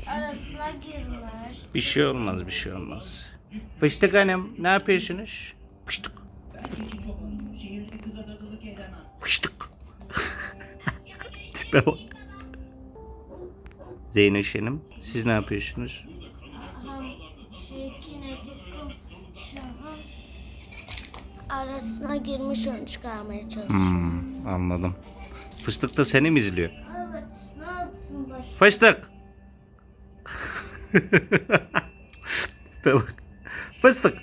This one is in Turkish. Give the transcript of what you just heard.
arasına girmiş. Bir şey olmaz, bir şey olmaz. Fıştık Hanım, ne yapıyorsunuz? Fıştık. Fıştık. Tipe bak. Zeynoş Hanım, siz ne yapıyorsunuz? Şahın arasına girmiş onu çıkarmaya çalışıyor. Anladım. Fıstık da seni mi izliyor? Evet, ne yapsın baş? Fıstık. Tipe bak. Fıstık.